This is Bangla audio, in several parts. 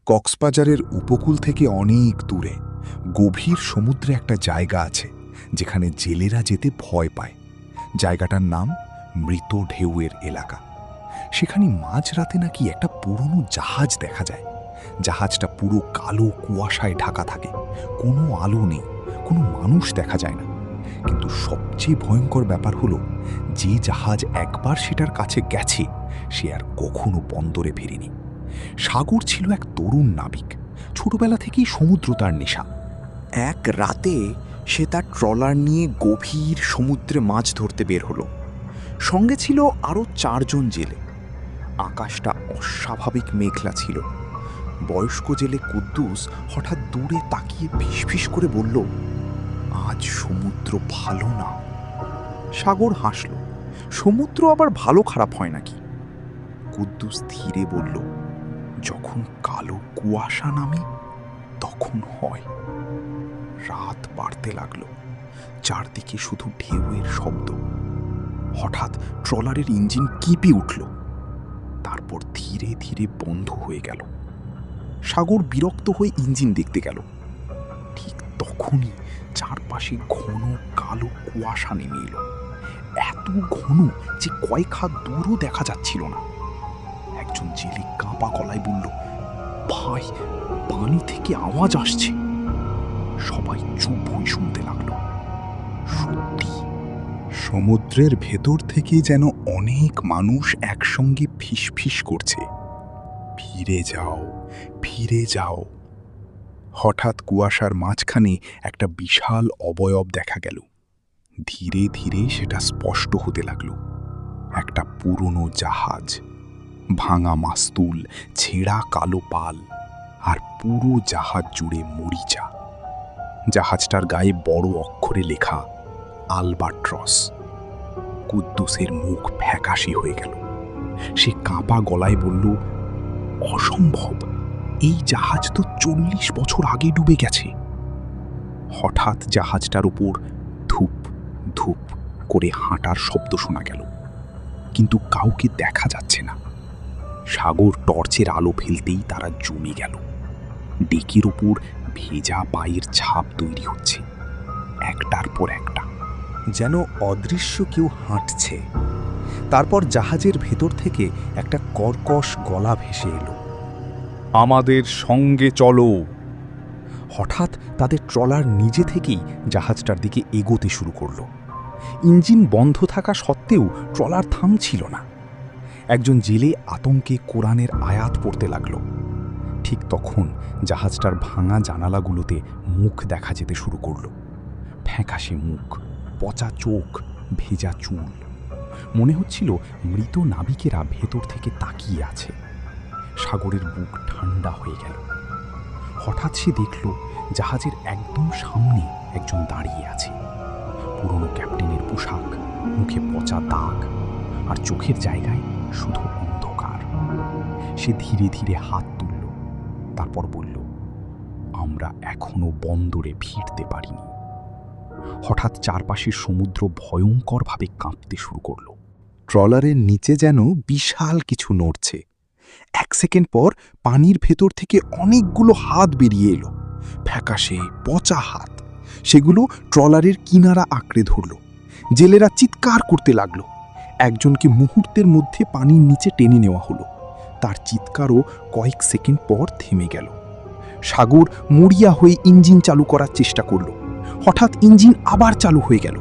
কক্সবাজারের উপকূল থেকে অনেক দূরে গভীর সমুদ্রে একটা জায়গা আছে যেখানে জেলেরা যেতে ভয় পায়। জায়গাটার নাম মৃত ঢেউয়ের এলাকা। সেখানে মাঝরাতে নাকি একটা পুরনো জাহাজ দেখা যায়। জাহাজটা পুরো কালো কুয়াশায় ঢাকা থাকে, কোনো আলো নেই, কোনো মানুষ দেখা যায় না। কিন্তু সবচেয়ে ভয়ঙ্কর ব্যাপার হলো, যে জাহাজ একবার সেটার কাছে গেছে সে আর কখনো বন্দরে ফেরেনি। সাগর ছিল এক তরুণ নাবিক, ছোটবেলা থেকেই সমুদ্র তার নেশা। এক রাতে সে তার ট্রলার নিয়ে গভীর সমুদ্রে মাছ ধরতে বের হলো। সঙ্গে ছিল আরও 4 জন জেলে। আকাশটা অস্বাভাবিক মেঘলা ছিল। বয়স্ক জেলে কুদ্দুস হঠাৎ দূরে তাকিয়ে ফিসফিস করে বলল, আজ সমুদ্র ভালো না। সাগর হাসল, সমুদ্র আবার ভালো খারাপ হয় নাকি? কুদ্দুস ধীরে বলল, যখন কালো কুয়াশা নামে তখন হয়। রাত বাড়তে লাগলো, চারদিকে শুধু ঢেউয়ের শব্দ। হঠাৎ ট্রলারের ইঞ্জিন কেঁপে উঠল, তারপর ধীরে ধীরে বন্ধ হয়ে গেল। সাগর বিরক্ত হয়ে ইঞ্জিন দেখতে গেল। ঠিক তখনই চারপাশে ঘন কালো কুয়াশা নেমে এলো, এত ঘন যে কয়েক হাত দূরও দেখা যাচ্ছিল না। একজন জেলে কাঁপা গলায় বলল, ভাই, পানি থেকে আওয়াজ আসছে। সবাই চুপ হয়ে শুনতে লাগলো। সত্যি সমুদ্রের ভেতর থেকে যেন অনেক মানুষ একসঙ্গে ফিসফিস করছে, ফিরে যাও, ফিরে যাও। হঠাৎ কুয়াশার মাঝখানে একটা বিশাল অবয়ব দেখা গেল। ধীরে ধীরে সেটা স্পষ্ট হতে লাগলো। একটা পুরনো জাহাজ, ভাঙা মাস্তুল, ছেঁড়া কালো পাল, আর পুরো জাহাজ জুড়ে মরিচা। জাহাজটার গায়ে বড় অক্ষরে লেখা আলবাট্রস। কুদ্দুসের মুখ ফ্যাকাশে হয়ে গেল। সে কাঁপা গলায় বলল, অসম্ভব, এই জাহাজ তো 40 বছর আগে ডুবে গেছে। হঠাৎ জাহাজটার উপর ধূপ ধূপ করে হাঁটার শব্দ শোনা গেল, কিন্তু কাউকে দেখা যাচ্ছে না। সাগর টর্চের আলো ফেলতেই তারা জমে গেল। ডেকের উপর ভেজা পায়ের ছাপ তৈরি হচ্ছে, একটার পর একটা, যেন অদৃশ্য কেউ হাঁটছে। তারপর জাহাজের ভেতর থেকে একটা কর্কশ গলা ভেসে এলো, আমাদের সঙ্গে চলো। হঠাৎ তাদের ট্রলার নিজে থেকেই জাহাজটার দিকে এগোতে শুরু করলো। ইঞ্জিন বন্ধ থাকা সত্ত্বেও ট্রলার থামছিল না। একজন জেলে আতঙ্কে কোরআনের আয়াত পড়তে লাগলো। ঠিক তখন জাহাজটার ভাঙা জানালাগুলোতে মুখ দেখা যেতে শুরু করলো। ফ্যাকাশে মুখ, পচা চোখ, ভেজা চুল। মনে হচ্ছিল মৃত নাবিকেরা ভেতর থেকে তাকিয়ে আছে। সাগরের বুক ঠান্ডা হয়ে গেল। হঠাৎ সে দেখল জাহাজের একদম সামনে একজন দাঁড়িয়ে আছে। পুরনো ক্যাপ্টেনের পোশাক, মুখে পচা দাগ, আর চোখের জায়গায় শুধু অন্ধকার। সে ধীরে ধীরে হাত তুলল, তারপর বলল, আমরা এখনো বন্দরে ফিরতে পারিনি। হঠাৎ চারপাশের সমুদ্র ভয়ঙ্করভাবে কাঁপতে শুরু করল। ট্রলারের নিচে যেন বিশাল কিছু নড়ছে। 1 সেকেন্ড পর পানির ভেতর থেকে অনেকগুলো হাত বেরিয়ে এলো, ফ্যাকাশে পচা হাত। সেগুলো ট্রলারের কিনারা আঁকড়ে ধরল। জেলেরা চিৎকার করতে লাগলো। একজনকে মুহূর্তের মধ্যে পানির নিচে টেনে নেওয়া হলো। তার চিৎকারও কয়েক সেকেন্ড পর থেমে গেল। সাগর মরিয়া হয়ে ইঞ্জিন চালু করার চেষ্টা করল। হঠাৎ ইঞ্জিন আবার চালু হয়ে গেল।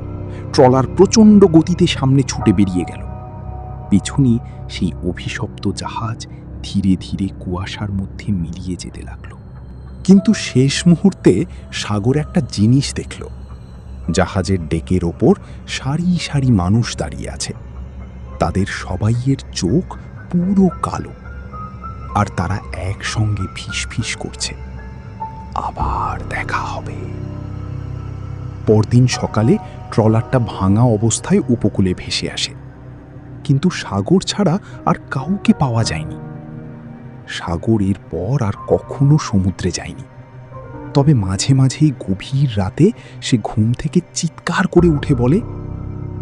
ট্রলার প্রচণ্ড গতিতে সামনে ছুটে বেরিয়ে গেল। পেছনে সেই অভিশপ্ত জাহাজ ধীরে ধীরে কুয়াশার মধ্যে মিলিয়ে যেতে লাগলো। কিন্তু শেষ মুহূর্তে সাগর একটা জিনিস দেখল। জাহাজের ডেকের ওপর সারি সারি মানুষ দাঁড়িয়ে আছে। তাদের সবাইয়ের চোখ পুরো কালো, আর তারা একসঙ্গে ফিসফিস করছে, আবার দেখা হবে। পরদিন সকালে ট্রলারটা ভাঙা অবস্থায় উপকূলে ভেসে আসে, কিন্তু সাগর ছাড়া আর কাউকে পাওয়া যায়নি। সাগর এর পর আর কখনো সমুদ্রে যায়নি। তবে মাঝে মাঝেই গভীর রাতে সে ঘুম থেকে চিৎকার করে উঠে বলে,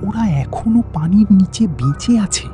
ওরা এখনো পানির নিচে বেঁচে আছে।